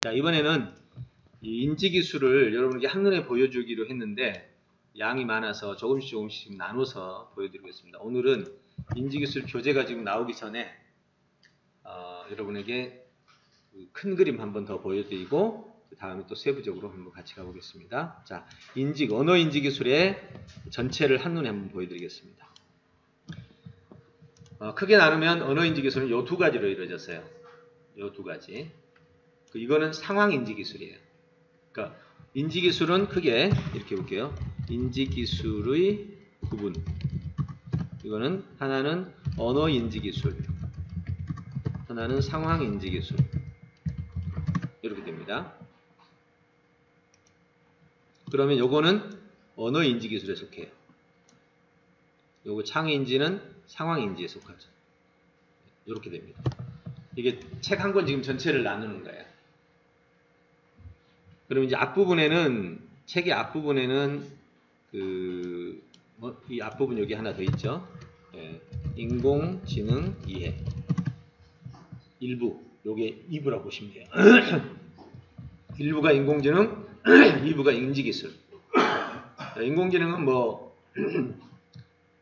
자, 이번에는 이 인지기술을 여러분에게 한눈에 보여주기로 했는데 양이 많아서 조금씩 나눠서 보여드리겠습니다. 오늘은 인지기술 교재가 지금 나오기 전에 여러분에게 큰 그림 한번 더 보여드리고 그 다음에 또 세부적으로 한번 같이 가보겠습니다. 자, 언어 인지기술의 전체를 한눈에 한번 보여드리겠습니다. 크게 나누면 언어 인지기술은 이 두 가지로 이루어졌어요. 이 두 가지. 이거는 상황 인지기술이에요. 그러니까 인지기술은 크게 이렇게 볼게요. 인지기술의 구분. 이거는 하나는 언어 인지기술, 하나는 상황 인지기술. 이렇게 됩니다. 그러면 요거는 언어 인지기술에 속해요. 요거 창의인지는 상황인지에 속하죠. 이렇게 됩니다. 이게 책 한 권 지금 전체를 나누는 거예요. 그럼 이제 앞부분에는, 책의 앞부분에는 이 앞부분 여기 하나 더 있죠. 예, 인공지능 이해. 일부, 요게 2부라고 보시면 돼요. 1부가 인공지능, 2부가 인지기술. 인공지능은 뭐,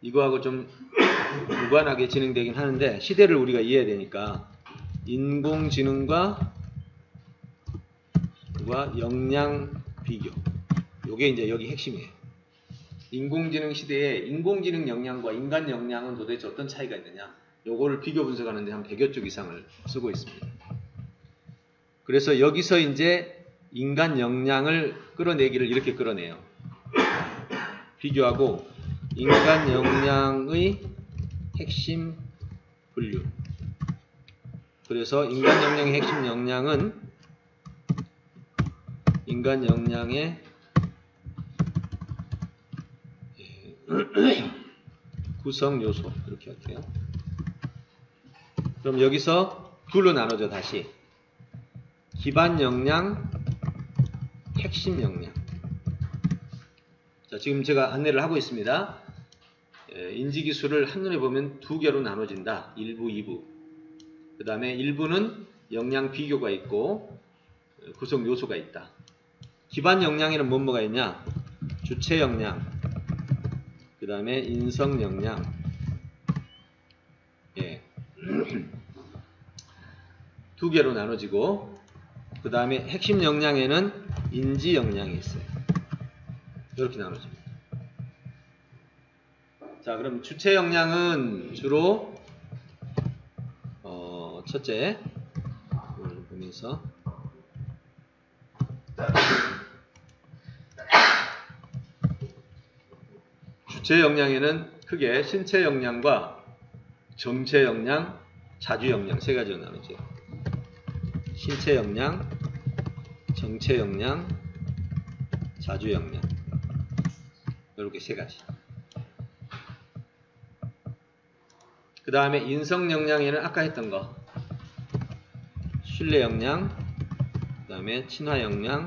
이거하고 좀 무관하게 진행되긴 하는데, 시대를 우리가 이해해야 되니까, 인공지능과 역량 비교. 요게 이제 여기 핵심이에요. 인공지능 시대에 인공지능 역량과 인간 역량은 도대체 어떤 차이가 있느냐. 요거를 비교 분석하는데 한 100여 쪽 이상을 쓰고 있습니다. 그래서 여기서 이제 인간 역량을 끌어내기를 이렇게 끌어내요. 비교하고 인간 역량의 핵심 분류. 그래서 인간 역량의 핵심 역량은 인간 역량의 구성 요소 이렇게 할게요. 그럼 여기서 둘로 나눠져 다시 기반 역량, 핵심 역량. 자, 지금 제가 안내를 하고 있습니다. 인지기술을 한눈에 보면 두 개로 나눠진다. 1부, 2부. 그 다음에 1부는 역량 비교가 있고 구성 요소가 있다. 기반 역량에는 뭐가 있냐? 주체 역량, 그 다음에 인성 역량, 예. 두 개로 나눠지고, 그 다음에 핵심 역량에는 인지 역량이 있어요. 이렇게 나눠집니다. 자, 그럼 주체 역량은 주로 첫째 이걸 보면서 주체 역량에는 크게 신체 역량과 정체 역량, 자주 역량 세 가지로 나누죠. 신체 역량, 정체 역량, 자주 역량. 이렇게 세 가지. 그 다음에 인성 역량에는 아까 했던 거 신뢰 역량, 그 다음에 친화 역량,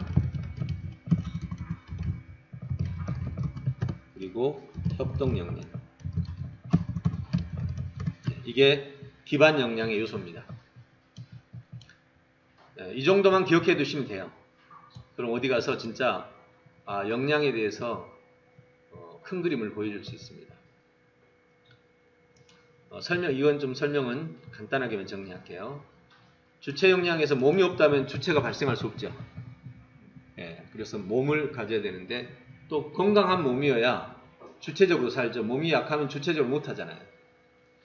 그리고 협동 역량. 이게 기반 역량의 요소입니다. 이 정도만 기억해 두시면 돼요. 그럼 어디 가서 진짜 역량에 대해서 큰 그림을 보여줄 수 있습니다. 이건 좀 설명은 간단하게만 정리할게요. 주체 역량에서 몸이 없다면 주체가 발생할 수 없죠. 예, 그래서 몸을 가져야 되는데 또 건강한 몸이어야 주체적으로 살죠. 몸이 약하면 주체적으로 못하잖아요.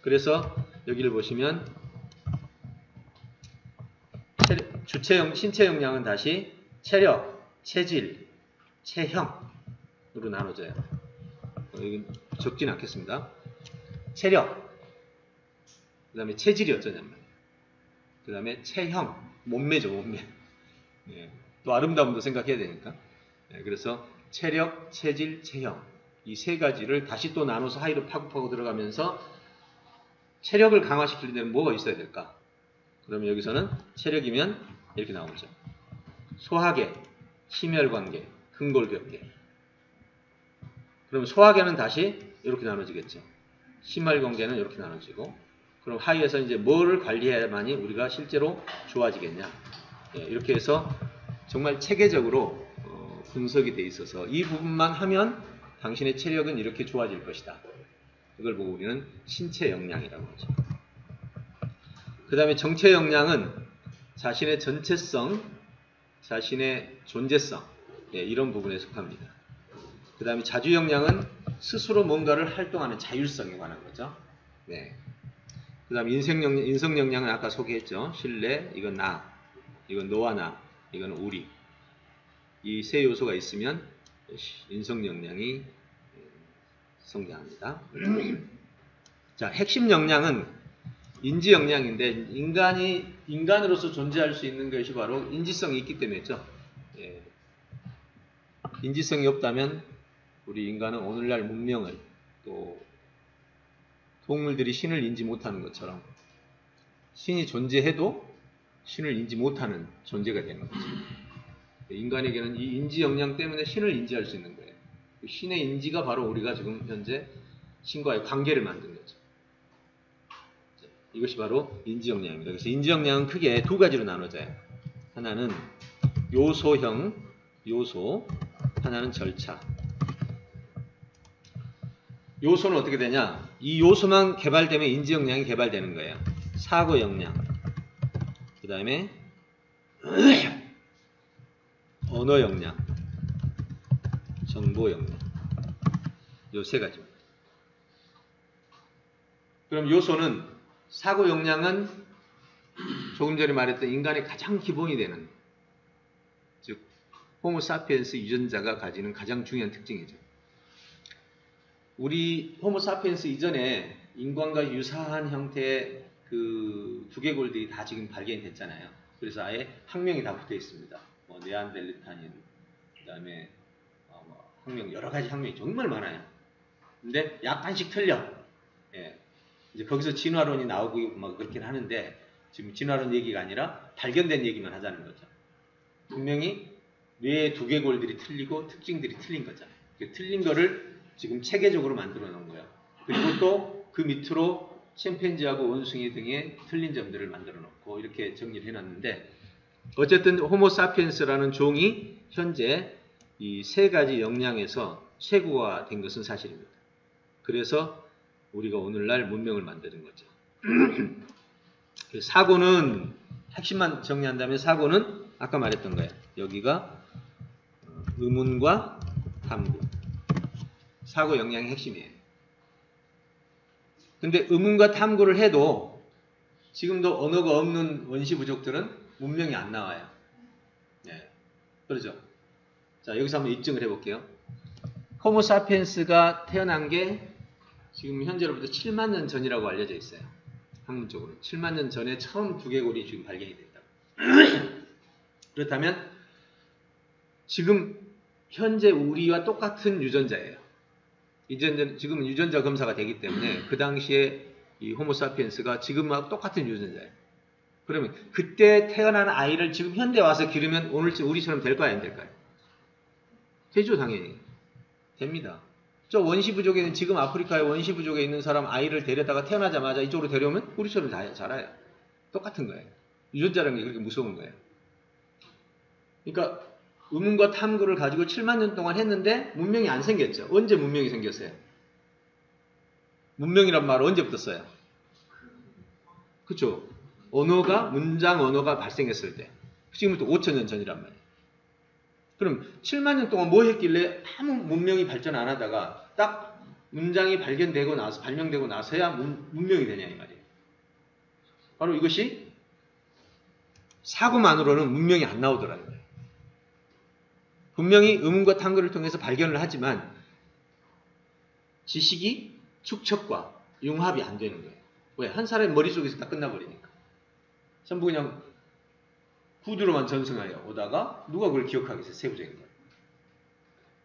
그래서 여기를 보시면 신체 역량은 다시 체력, 체질, 체형으로 나눠져요. 여기 적진 않겠습니다. 체력, 그 다음에 체질이 어쩌냐면, 그 다음에 체형, 몸매죠, 몸매. 예, 또 아름다움도 생각해야 되니까. 예, 그래서 체력, 체질, 체형. 이 세 가지를 다시 또 나눠서 하이로 파고 들어가면서 체력을 강화시키려면 뭐가 있어야 될까? 그러면 여기서는 체력이면 이렇게 나오죠. 소화계, 심혈관계, 근골격계. 그럼 소화계는 다시 이렇게 나눠지겠죠. 심혈관계는 이렇게 나눠지고, 그럼 하이에서 이제 뭐를 관리해야만이 우리가 실제로 좋아지겠냐? 이렇게 해서 정말 체계적으로 분석이 돼 있어서 이 부분만 하면 당신의 체력은 이렇게 좋아질 것이다. 이걸 보고 우리는 신체 역량이라고 하죠. 그 다음에 정체 역량은 자신의 전체성, 자신의 존재성, 이런 부분에 속합니다. 그 다음에 자주 역량은 스스로 뭔가를 활동하는 자율성에 관한 거죠. 네. 그 다음에 인성 역량은 아까 소개했죠. 신뢰, 이건 나, 이건 너와 나, 이건 우리. 이 세 요소가 있으면 인성 역량이 성장합니다. 자, 핵심 역량은 인지 역량인데 인간으로서 존재할 수 있는 것이 바로 인지성이 있기 때문이죠. 예. 인지성이 없다면 우리 인간은 오늘날 문명을 또 동물들이 신을 인지 못하는 것처럼 신이 존재해도 신을 인지 못하는 존재가 되는 거죠. 인간에게는 이 인지 역량 때문에 신을 인지할 수 있는 거예요. 신의 인지가 바로 우리가 지금 현재 신과의 관계를 만든 거죠. 이것이 바로 인지 역량입니다. 그래서 인지 역량은 크게 두 가지로 나눠져요. 하나는 요소형 요소, 하나는 절차. 요소는 어떻게 되냐? 이 요소만 개발되면 인지 역량이 개발되는 거예요. 사고 역량, 그 다음에 언어 역량, 정보 역량. 요 세 가지입니다. 그럼 요소는 사고 역량은 조금 전에 말했던 인간의 가장 기본이 되는, 즉 호모사피엔스 유전자가 가지는 가장 중요한 특징이죠. 우리 호모사피엔스 이전에 인간과 유사한 형태의 그 두개골들이 다 지금 발견이 됐잖아요. 그래서 아예 학명이 다 붙어 있습니다. 네안데르탈인, 그 다음에 학명, 여러 가지 학명이 정말 많아요. 근데 약간씩 틀려. 예. 이제 거기서 진화론이 나오고 막 그렇긴 하는데 지금 진화론 얘기가 아니라 발견된 얘기만 하자는 거죠. 분명히 뇌의 두개골들이 틀리고 특징들이 틀린 거잖아요. 그 틀린 거를 지금 체계적으로 만들어 놓은 거예요. 그리고 또 그 밑으로 침팬지하고 원숭이 등의 틀린 점들을 만들어 놓고 이렇게 정리를 해놨는데, 어쨌든 호모사피엔스라는 종이 현재 이 세 가지 역량에서 최고가 된 것은 사실입니다. 그래서 우리가 오늘날 문명을 만드는 거죠. 사고는, 핵심만 정리한다면 사고는 아까 말했던 거예요. 여기가 의문과 탐구. 사고 역량의 핵심이에요. 근데 의문과 탐구를 해도 지금도 언어가 없는 원시 부족들은 문명이 안 나와요. 네. 그렇죠? 자, 여기서 한번 입증을 해볼게요. 호모사피엔스가 태어난 게 지금 현재로부터 7만 년 전이라고 알려져 있어요. 학문적으로. 7만 년 전에 처음 두개골이 지금 발견이 됐다고. 그렇다면 지금 현재 우리와 똑같은 유전자예요. 이제 지금은 유전자 검사가 되기 때문에 그 당시에 이 호모사피엔스가 지금하고 똑같은 유전자예요. 그러면 그때 태어난 아이를 지금 현대 와서 기르면 오늘 우리처럼 될까요, 안 될까요? 되죠, 당연히. 됩니다. 저 원시부족에는, 지금 아프리카의 원시부족에 있는 사람 아이를 데려다가 태어나자마자 이쪽으로 데려오면 우리처럼 다 자라요. 똑같은 거예요. 유전자라는 게 그렇게 무서운 거예요. 그러니까 의문과 탐구를 가지고 7만 년 동안 했는데 문명이 안 생겼죠. 언제 문명이 생겼어요? 문명이란 말은 언제부터 써요? 그쵸? 언어가, 문장 언어가 발생했을 때. 지금부터 5,000년 전이란 말이에요. 그럼 7만 년 동안 뭐 했길래 아무 문명이 발전 안 하다가 딱 문장이 발견되고 나서, 발명되고 나서야 문명이 되냐 이 말이에요. 바로 이것이 사고만으로는 문명이 안 나오더라는 거예요. 분명히 의문과 탐구를 통해서 발견을 하지만 지식이 축척과 융합이 안 되는 거예요. 왜? 한 사람의 머릿속에서 다 끝나버리니까. 전부 그냥 구두로만 전승하여 오다가 누가 그걸 기억하겠어요? 세부적인 걸.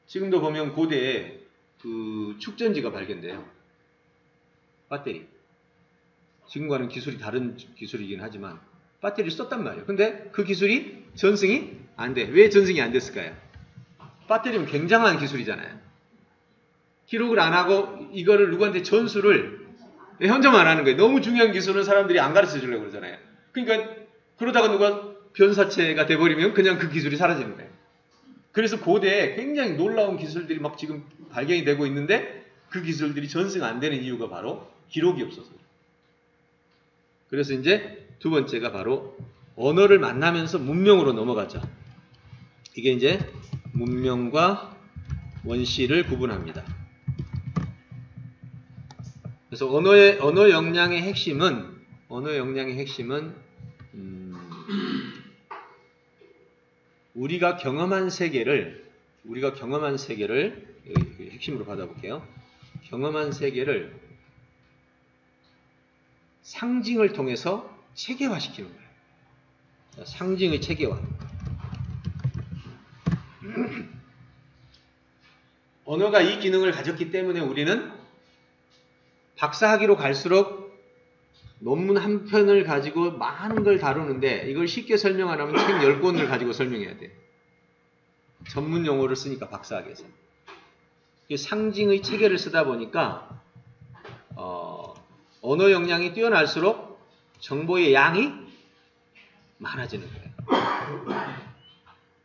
지금도 보면 고대에 그 축전지가 발견돼요. 배터리. 지금과는 기술이 다른 기술이긴 하지만 배터리를 썼단 말이에요. 근데 그 기술이 전승이 안 돼. 왜 전승이 안 됐을까요? 배터리는 굉장한 기술이잖아요. 기록을 안 하고 이거를 누구한테 전수를 혼자만 하는 거예요. 너무 중요한 기술은 사람들이 안 가르쳐 주려고 그러잖아요. 그러니까 그러다가 누가 변사체가 돼버리면 그냥 그 기술이 사라지는 거예요. 그래서 고대에 굉장히 놀라운 기술들이 막 지금 발견이 되고 있는데 그 기술들이 전승 안 되는 이유가 바로 기록이 없어서. 그래서 이제 두 번째가 바로 언어를 만나면서 문명으로 넘어가죠. 이게 이제 문명과 원시를 구분합니다. 그래서 언어 역량의 핵심은 우리가 경험한 세계를 핵심으로 받아볼게요. 경험한 세계를 상징을 통해서 체계화시키는 거예요. 상징의 체계화. 언어가 이 기능을 가졌기 때문에 우리는 박사학위로 갈수록 논문 한 편을 가지고 많은 걸 다루는데 이걸 쉽게 설명 안 하면 책 10권을 가지고 설명해야 돼. 전문 용어를 쓰니까 박사학에서. 상징의 체계를 쓰다 보니까 언어 역량이 뛰어날수록 정보의 양이 많아지는 거예요.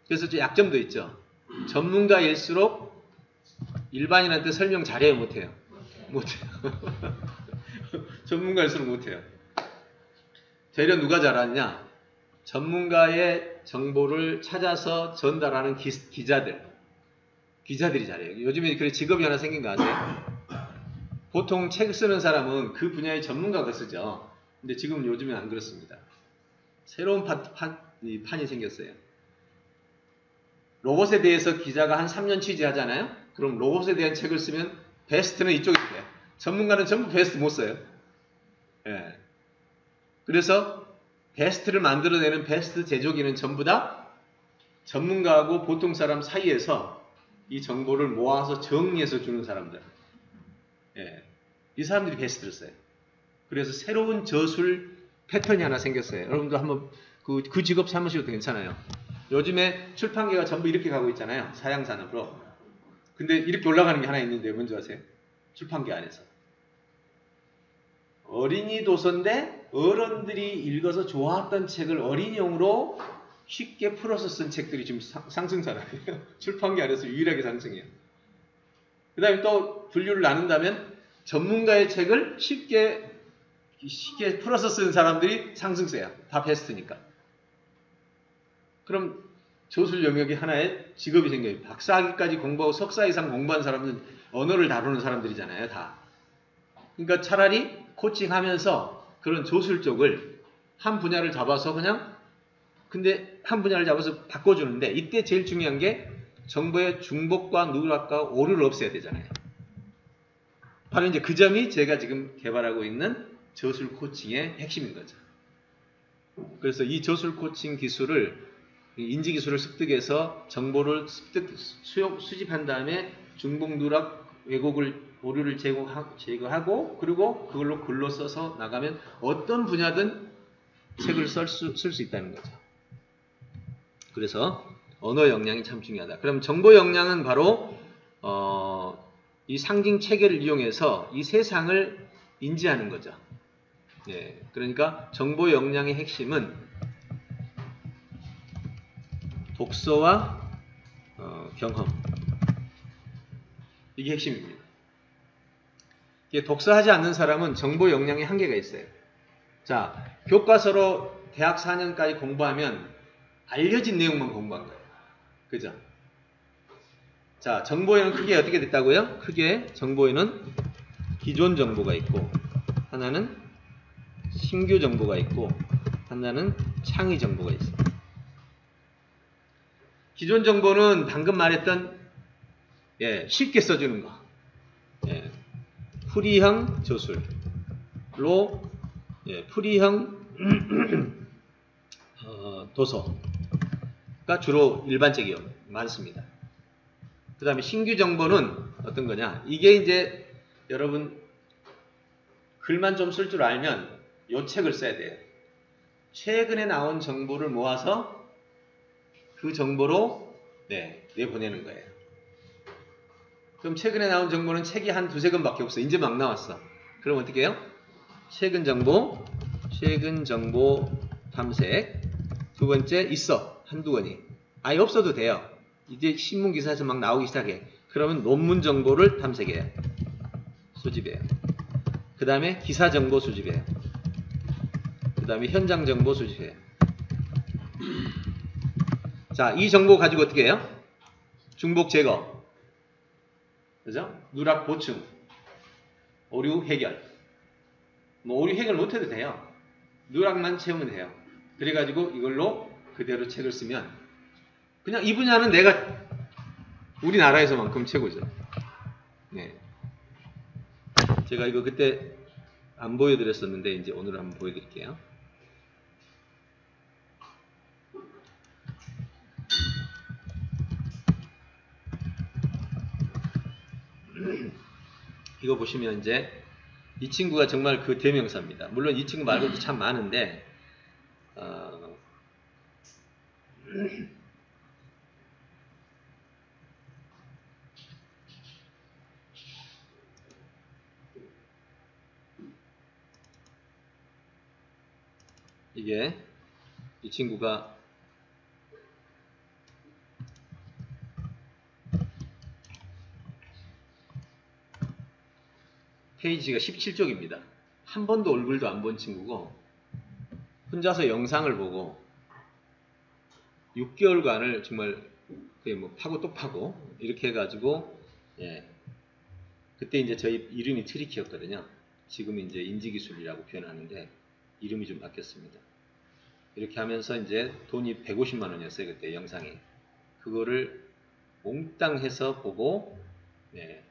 그래서 약점도 있죠. 전문가일수록 일반인한테 설명 잘해요, 못해요? 못해요. 전문가일수록 못해요. 되려 누가 잘하느냐? 전문가의 정보를 찾아서 전달하는 기자들이 잘해요. 요즘에 그래 직업이 하나 생긴 거 아세요? 보통 책 쓰는 사람은 그 분야의 전문가가 쓰죠. 근데 지금 요즘엔 안 그렇습니다. 새로운 판이 생겼어요. 로봇에 대해서 기자가 한 3년 취재하잖아요? 그럼 로봇에 대한 책을 쓰면 베스트는 이쪽이 돼요. 전문가는 전부 베스트 못 써요. 예. 그래서 베스트를 만들어내는 베스트 제조기는 전부 다 전문가하고 보통 사람 사이에서 이 정보를 모아서 정리해서 주는 사람들. 예. 이 사람들이 베스트를 써요. 그래서 새로운 저술 패턴이 하나 생겼어요. 여러분도 한번 그 직업 삼으셔도 괜찮아요. 요즘에 출판계가 전부 이렇게 가고 있잖아요. 사양산업으로. 근데 이렇게 올라가는 게 하나 있는데 뭔지 아세요? 출판계 안에서. 어린이 도서인데 어른들이 읽어서 좋아했던 책을 어린이용으로 쉽게 풀어서 쓴 책들이 지금 상승사라요. 출판계 안에서 유일하게 상승해요. 그 다음에 또 분류를 나눈다면 전문가의 책을 쉽게 풀어서 쓰는 사람들이 상승세야. 다 베스트니까. 그럼 저술 영역이 하나의 직업이 생겨요. 박사학위까지 공부하고 석사 이상 공부한 사람은 언어를 다루는 사람들이잖아요. 다. 그러니까 차라리 코칭하면서 그런 저술 쪽을 한 분야를 잡아서 근데 한 분야를 잡아서 바꿔주는데 이때 제일 중요한 게 정보의 중복과 누락과 오류를 없애야 되잖아요. 바로 이제 그 점이 제가 지금 개발하고 있는 저술 코칭의 핵심인 거죠. 그래서 이 저술 코칭 기술을 인지 기술을 습득해서 정보를 수집한 다음에 중복 누락 오류를 제거하고 그리고 그걸로 글로 써서 나가면 어떤 분야든 책을 쓸 수 있다는 거죠. 그래서 언어 역량이 참 중요하다. 그럼 정보 역량은 바로 이 상징 체계를 이용해서 이 세상을 인지하는 거죠. 예, 그러니까 정보 역량의 핵심은 독서와 경험. 이게 핵심입니다. 이게 독서하지 않는 사람은 정보 역량에 한계가 있어요. 자, 교과서로 대학 4년까지 공부하면 알려진 내용만 공부한 거예요. 그죠? 자, 정보에는 크게 어떻게 됐다고요? 크게 정보에는 기존 정보가 있고 하나는 신규 정보가 있고 하나는 창의 정보가 있어요. 기존 정보는 방금 말했던 쉽게 써주는 거. 풀이형 저술로 풀이형 도서가 주로 일반적이요. 많습니다. 그 다음에 신규 정보는 어떤 거냐? 이게 이제 여러분 글만 좀 쓸 줄 알면 요 책을 써야 돼요. 최근에 나온 정보를 모아서 그 정보로 내보내는 거예요. 그럼 최근에 나온 정보는 책이 한 두세 권밖에 없어. 이제 막 나왔어. 그럼 어떻게 해요? 최근 정보 탐색. 두 번째, 있어. 한두 권이. 아예 없어도 돼요. 이제 신문 기사에서 막 나오기 시작해. 그러면 논문 정보를 탐색해요. 수집해요. 그 다음에 기사 정보 수집해요. 그 다음에 현장 정보 수집해요. 자, 이 정보 가지고 어떻게 해요? 중복 제거. 그죠? 누락 보충. 오류 해결. 뭐 오류 해결 못해도 돼요. 누락만 채우면 돼요. 그래가지고 이걸로 그대로 책을 쓰면 그냥 이 분야는 내가 우리나라에서만큼 최고죠. 네. 제가 이거 그때 안 보여드렸었는데 이제 오늘 한번 보여드릴게요. 이거 보시면 이제 이 친구가 정말 그 대명사입니다. 물론 이 친구 말고도 참 많은데 이게 이 친구가 페이지가 17쪽입니다. 한 번도 얼굴도 안 본 친구고 혼자서 영상을 보고 6개월간을 정말 뭐 파고 또 파고 이렇게 해가지고 예. 그때 이제 저희 이름이 트리키였거든요. 지금 이제 인지기술이라고 표현하는데 이름이 좀 바뀌었습니다. 이렇게 하면서 이제 돈이 150만 원이었어요. 그때 영상이. 그거를 몽땅 해서 보고 네.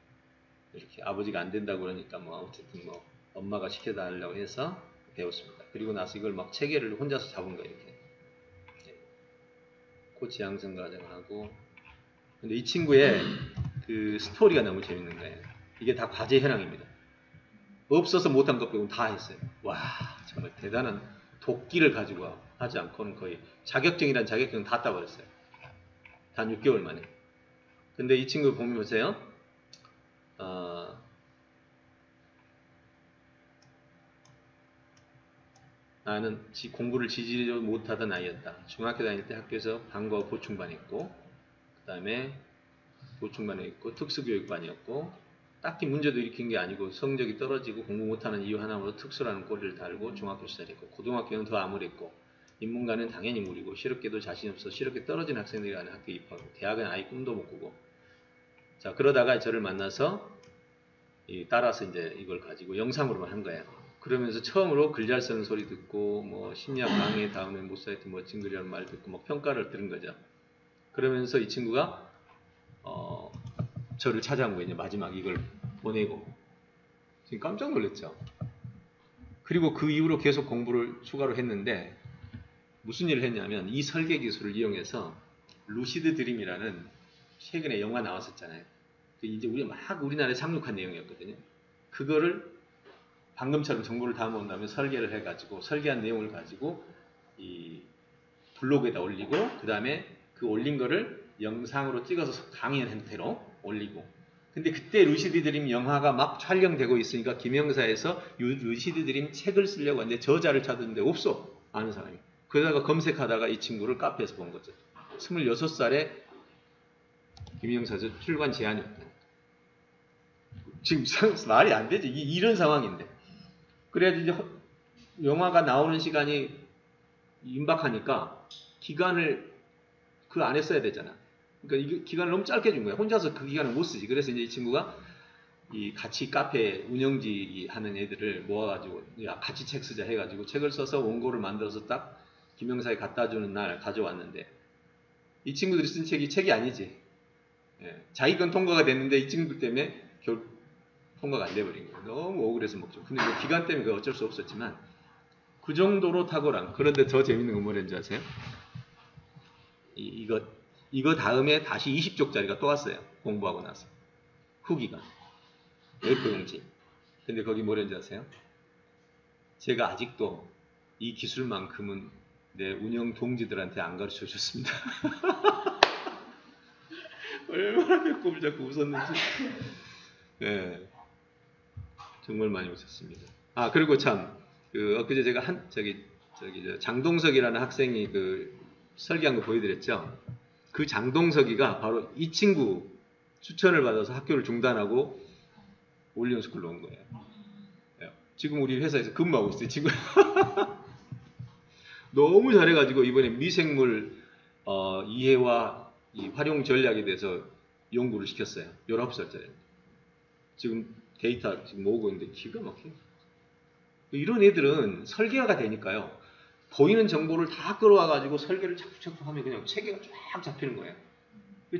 이렇게 아버지가 안 된다고 그러니까 뭐 어쨌든 뭐 엄마가 시켜달라고 해서 배웠습니다. 그리고 나서 이걸 막 체계를 혼자서 잡은 거예요. 이렇게. 네. 코치 양성 과정하고 근데 이 친구의 그 스토리가 너무 재밌는 거예요. 이게 다 과제 현황입니다. 없어서 못한 것 빼고는 다 했어요. 와 정말 대단한 도끼를 가지고 하지 않고는 거의 자격증이란 자격증 다 따버렸어요. 단 6개월 만에. 근데 이 친구 보면 보세요. 나는 공부를 지지도 못하던 아이였다. 중학교 다닐 때 학교에서 방과후 보충반 했고 그 다음에 보충반에 있고 특수교육반이었고 딱히 문제도 일으킨 게 아니고 성적이 떨어지고 공부 못하는 이유 하나로 특수라는 꼬리를 달고 중학교 시절했고 고등학교는 더 암울했고 인문과는 당연히 무리고 실업계도 자신 없어 실업계 떨어진 학생들이 가는 학교에 입학하고 대학은 아예 꿈도 못 꾸고 자 그러다가 저를 만나서 따라서 이제 이걸 가지고 영상으로만 한 거예요. 그러면서 처음으로 글 잘 쓰는 소리 듣고 뭐 심리학 강의 다음에 못사이트 멋진 글이라는 말 듣고 막 평가를 들은 거죠. 그러면서 이 친구가 저를 찾아온 거예요. 마지막 이걸 보내고 지금 깜짝 놀랐죠. 그리고 그 이후로 계속 공부를 추가로 했는데 무슨 일을 했냐면 이 설계 기술을 이용해서 루시드 드림이라는 최근에 영화 나왔었잖아요. 이제 우리나라에 상륙한 내용이었거든요. 그거를 방금처럼 정보를 다 모은 다음에 설계를 해가지고 설계한 내용을 가지고 이 블로그에다 올리고 그 다음에 그 올린 거를 영상으로 찍어서 강의 형태로 올리고 근데 그때 루시드 드림 영화가 막 촬영되고 있으니까 김영사에서 루시드 드림 책을 쓰려고 하는데 저자를 찾았는데 없어 아는 사람이. 그러다가 검색하다가 이 친구를 카페에서 본 거죠. 26살에 김영사에서 출간 제안이었다. 지금 말이 안 되지. 이런 상황인데. 그래야지 이제 영화가 나오는 시간이 임박하니까 기간을 그 안에 써야 되잖아. 그러니까 이 기간을 너무 짧게 준 거야. 혼자서 그 기간을 못 쓰지. 그래서 이제 이 친구가 이 같이 카페 운영지 하는 애들을 모아가지고 같이 책 쓰자 해가지고 책을 써서 원고를 만들어서 딱 김영사에 갖다 주는 날 가져왔는데 이 친구들이 쓴 책이 아니지. 예, 자기 건 통과가 됐는데 이 친구들 때문에 결국 통과가 안 돼버린 거예요. 너무 억울해서 먹죠. 근데 뭐 기간 때문에 그거 어쩔 수 없었지만 그 정도로 탁월한. 그런데 더 재밌는 건 뭐랬는지 아세요? 이거 다음에 다시 20쪽짜리가 또 왔어요. 공부하고 나서. 후기가. A4용지. 근데 거기 뭐랬는지 아세요? 제가 아직도 이 기술만큼은 내 운영 동지들한테 안 가르쳐 줬습니다. 얼마나 배꼽을 잡고 웃었는지. 네. 정말 많이 웃었습니다. 아, 그리고 참, 엊그제 제가 장동석이라는 학생이 설계한 거 보여드렸죠. 그 장동석이가 바로 이 친구 추천을 받아서 학교를 중단하고 올리언스쿨로 온 거예요. 지금 우리 회사에서 근무하고 있어요. 지금 너무 잘해가지고 이번에 미생물 이해와 이 활용 전략에 대해서 연구를 시켰어요. 19살짜리. 지금 데이터 지금 모으고 있는데 기가 막혀요. 이런 애들은 설계가 되니까요. 보이는 정보를 다 끌어와가지고 설계를 착착 하면 그냥 체계가 쫙 잡히는 거예요.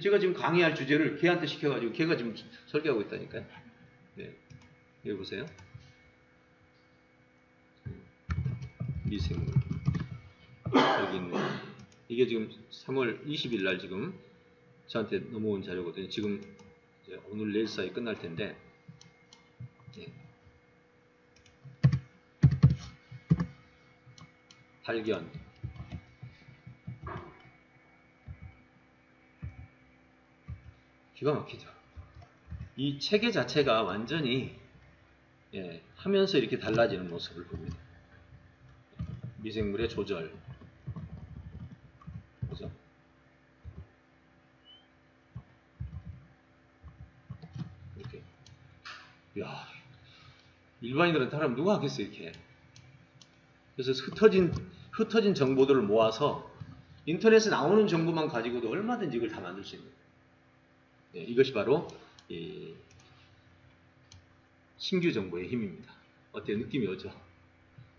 제가 지금 강의할 주제를 걔한테 시켜가지고 걔가 지금 설계하고 있다니까요. 네. 여기 보세요. 미생물. 여기 있는. 이게 지금 3월 20일 날 지금 저한테 넘어온 자료거든요. 지금 이제 오늘 내일 사이 끝날 텐데. 네. 발견. 기가 막히죠. 이 체계 자체가 완전히 하면서 이렇게 달라지는 모습을 봅니다. 미생물의 조절. 그죠? 이렇게. 야, 일반인들은 따라하면 누가 하겠어요, 이렇게. 그래서 흩어진 정보들을 모아서 인터넷에 나오는 정보만 가지고도 얼마든지 이걸 다 만들 수 있는 거예요. 네, 이것이 바로 신규 정보의 힘입니다. 어때요? 느낌이 오죠?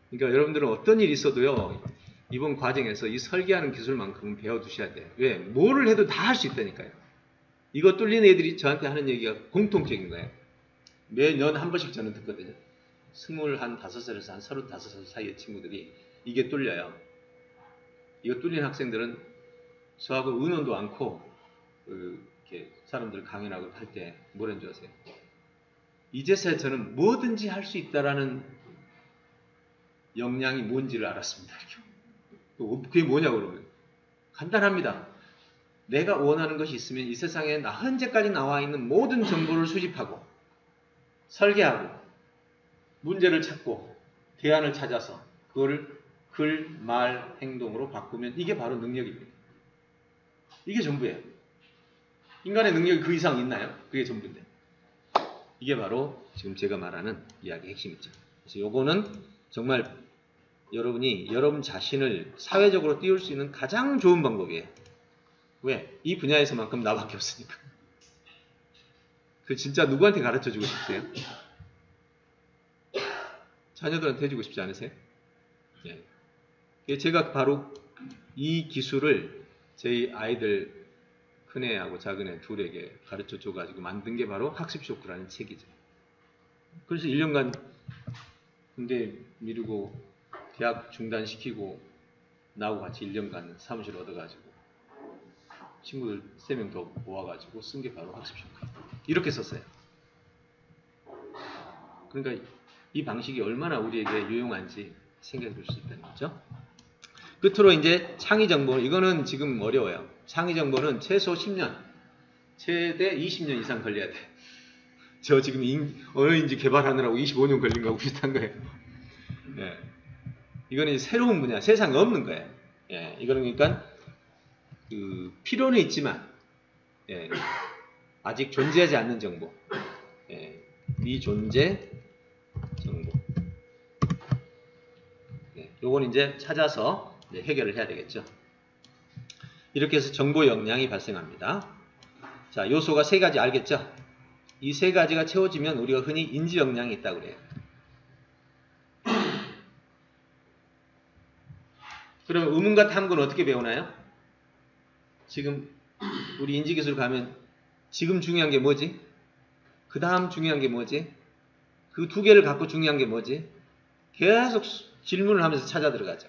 그러니까 여러분들은 어떤 일이 있어도요, 이번 과정에서 이 설계하는 기술만큼은 배워두셔야 돼요. 왜? 뭐를 해도 다 할 수 있다니까요. 이거 뚫린 애들이 저한테 하는 얘기가 공통적인 거예요. 매년 한 번씩 저는 듣거든요. 25살에서 한 35살 사이의 친구들이 이게 뚫려요. 이거 뚫린 학생들은 저하고 의논도 않고 이렇게 사람들 강연하고 할 때 뭐라는 줄 아세요? 이제서야 저는 뭐든지 할 수 있다라는 역량이 뭔지를 알았습니다. 그게 뭐냐고 그러면 간단합니다. 내가 원하는 것이 있으면 이 세상에 현재까지 나와 있는 모든 정보를 수집하고 설계하고 문제를 찾고 대안을 찾아서 그거를 글, 말, 행동으로 바꾸면 이게 바로 능력입니다. 이게 전부예요. 인간의 능력이 그 이상 있나요? 그게 전부인데. 이게 바로 지금 제가 말하는 이야기의 핵심이죠. 그래서 요거는 정말 여러분이 여러분 자신을 사회적으로 띄울 수 있는 가장 좋은 방법이에요. 왜? 이 분야에서만큼 나밖에 없으니까. 그 진짜 누구한테 가르쳐주고 싶으세요? 자녀들한테 해주고 싶지 않으세요? 예. 제가 바로 이 기술을 저희 아이들 큰애하고 작은애 둘에게 가르쳐 줘가지고 만든 게 바로 학습쇼크라는 책이죠. 그래서 1년간 군대 미루고 대학 중단시키고 나하고 같이 1년간 사무실 얻어가지고 친구들 3명 더 모아가지고 쓴 게 바로 학습쇼크. 이렇게 썼어요. 그러니까 이 방식이 얼마나 우리에게 유용한지 생각해 볼 수 있다는 거죠. 끝으로 이제 창의정보, 이거는 지금 어려워요. 창의정보는 최소 10년, 최대 20년 이상 걸려야 돼. 저 지금 언어인지 개발하느라고 25년 걸린 거하고 비슷한 거예요. 예. 이거는 새로운 분야, 세상에 없는 거예요. 예. 이거는 그러니까 필요는 있지만 아직 존재하지 않는 정보, 미존재 정보. 요건 이제 찾아서 해결을 해야 되겠죠. 이렇게 해서 정보 역량이 발생합니다. 자, 요소가 3가지 알겠죠? 이 3가지가 채워지면 우리가 흔히 인지 역량이 있다고 그래요. 그럼 의문과 탐구는 어떻게 배우나요? 지금 우리 인지기술 가면 지금 중요한 게 뭐지? 그 다음 중요한 게 뭐지? 그 2개를 갖고 중요한 게 뭐지? 계속 질문을 하면서 찾아 들어가죠.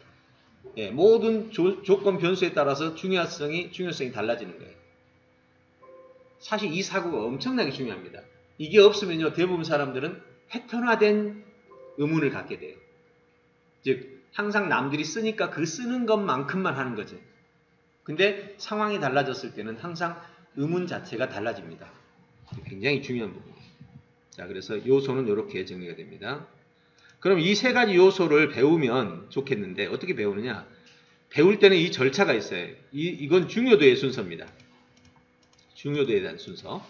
모든 조건 변수에 따라서 중요성이 달라지는 거예요. 사실 이 사고가 엄청나게 중요합니다. 이게 없으면요, 대부분 사람들은 패턴화된 의문을 갖게 돼요. 즉, 항상 남들이 쓰니까 그 쓰는 것만큼만 하는 거죠. 근데 상황이 달라졌을 때는 항상 의문 자체가 달라집니다. 굉장히 중요한 부분이에요. 자, 그래서 요소는 이렇게 정리가 됩니다. 그럼 이 3가지 요소를 배우면 좋겠는데 어떻게 배우느냐? 배울 때는 이 절차가 있어요. 이건 중요도의 순서입니다. 중요도에 대한 순서.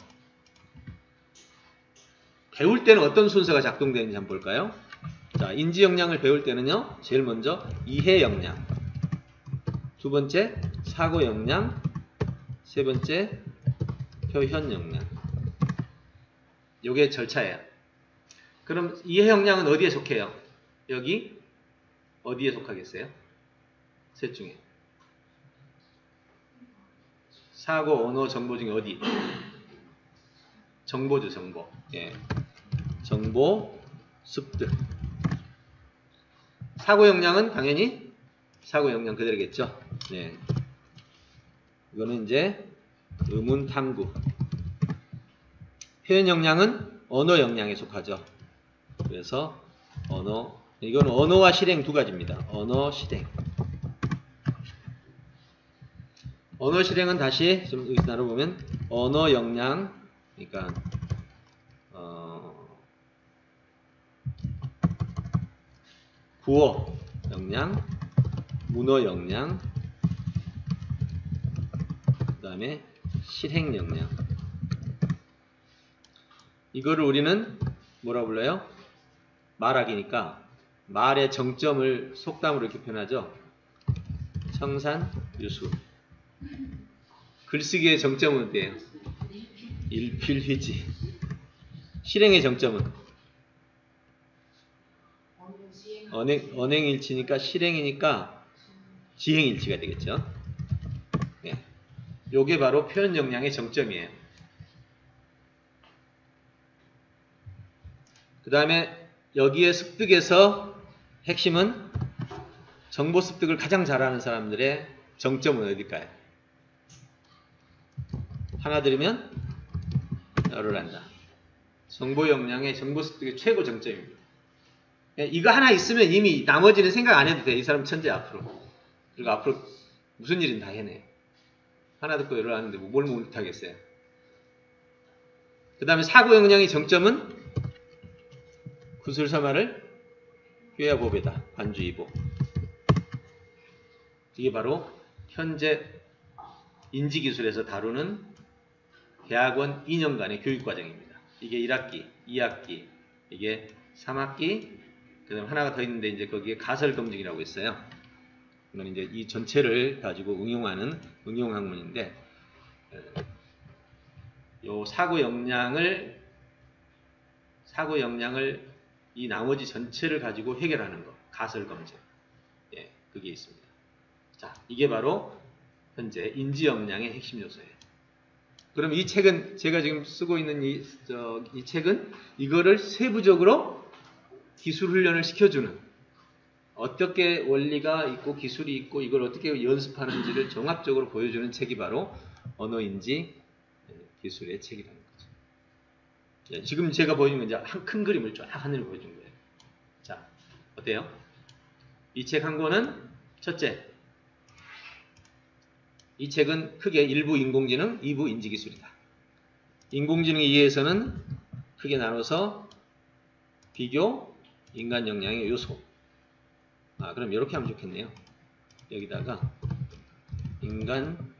배울 때는 어떤 순서가 작동되는지 한번 볼까요? 자, 인지 역량을 배울 때는요, 제일 먼저 이해 역량, 두 번째 사고 역량, 세 번째 표현 역량. 요게 절차예요. 그럼 이해 역량은 어디에 속해요? 여기 어디에 속하겠어요? 셋 중에. 사고, 언어, 정보 중에 어디? 정보죠, 정보. 예. 정보, 습득. 사고 역량은 당연히 사고 역량 그대로겠죠. 네. 이거는 이제 의문 탐구. 표현 역량은 언어 역량에 속하죠. 그래서 언어, 이건 언어와 실행 두 가지입니다. 언어, 실행. 언어 실행은 다시 좀 여기 나눠보면 언어 역량, 그러니까 구어 역량, 문어 역량, 그 다음에 실행 역량. 이거를 우리는 뭐라고 불러요? 말하기니까 말의 정점을 속담으로 이렇게 표현하죠. 청산유수. 글쓰기의 정점은 어때요? 일필휘지. 실행의 정점은? 언행일치니까 실행이니까 지행일치가 되겠죠. 네. 요게 바로 표현 역량의 정점이에요. 그 다음에 여기에 습득에서 핵심은 정보 습득을 가장 잘하는 사람들의 정점은 어딜까요? 하나 들으면 열을 한다. 정보 역량의 정보 습득의 최고 정점입니다. 이거 하나 있으면 이미 나머지는 생각 안 해도 돼. 이 사람 천재 앞으로. 그리고 앞으로 무슨 일은 다 해내. 하나 듣고 열을 하는데 뭘 못하겠어요. 그 다음에 사고 역량의 정점은 구술사마를 꾀야보배다. 관주이보. 이게 바로 현재 인지기술에서 다루는 대학원 2년간의 교육과정입니다. 이게 1학기, 2학기, 이게 3학기, 그 다음 하나가 더 있는데 이제 거기에 가설검증이라고 있어요. 이건 이제 이 전체를 가지고 응용하는 응용학문인데, 요 사고 역량을 이 나머지 전체를 가지고 해결하는 거, 가설검증. 예, 그게 있습니다. 자, 이게 바로 현재 인지 역량의 핵심 요소예요. 그럼 이 책은 제가 지금 쓰고 있는 이 책은 이거를 세부적으로 기술 훈련을 시켜주는, 어떻게 원리가 있고 기술이 있고 이걸 어떻게 연습하는지를 종합적으로 보여주는 책이 바로 언어인지 기술의 책이라는 거죠. 예, 지금 제가 보여준 건 이제 큰 그림을 쫙 하늘을 보여준 거예요. 자, 어때요? 이 책 한 권은 첫째, 이 책은 크게 1부 인공지능, 2부 인지기술이다. 인공지능에 의해서는 크게 나눠서 비교, 인간 역량의 요소. 그럼 이렇게 하면 좋겠네요. 여기다가 인간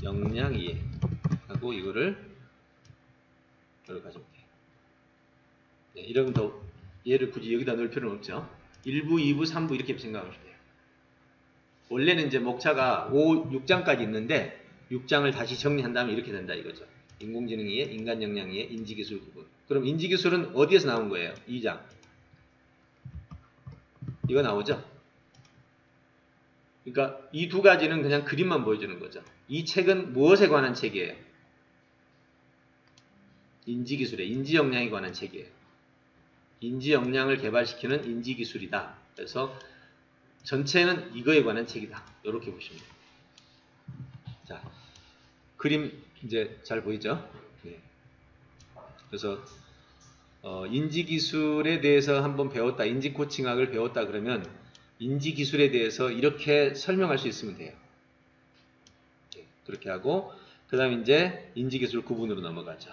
역량 이해 하고 이거를 가져올게요. 네, 이러면 더 얘를 굳이 여기다 넣을 필요는 없죠. 1부, 2부, 3부 이렇게 생각하시면 돼요. 원래는 이제 목차가 6장까지 있는데 6장을 다시 정리한 다음에 이렇게 된다 이거죠. 인공지능 이해, 인간 역량 이해, 인지기술 구분. 그럼 인지기술은 어디에서 나온 거예요? 2장. 이거 나오죠? 그러니까 이 두 가지는 그냥 그림만 보여주는 거죠. 이 책은 무엇에 관한 책이에요? 인지기술에, 인지역량에 관한 책이에요. 인지역량을 개발시키는 인지기술이다. 그래서 전체는 이거에 관한 책이다. 이렇게 보시면 돼요. 자, 그림 이제 잘 보이죠? 네. 그래서 인지기술에 대해서 한번 배웠다, 인지코칭학을 배웠다 그러면 인지기술에 대해서 이렇게 설명할 수 있으면 돼요. 네, 그렇게 하고 그 다음에 이제 인지기술 구분으로 넘어가죠.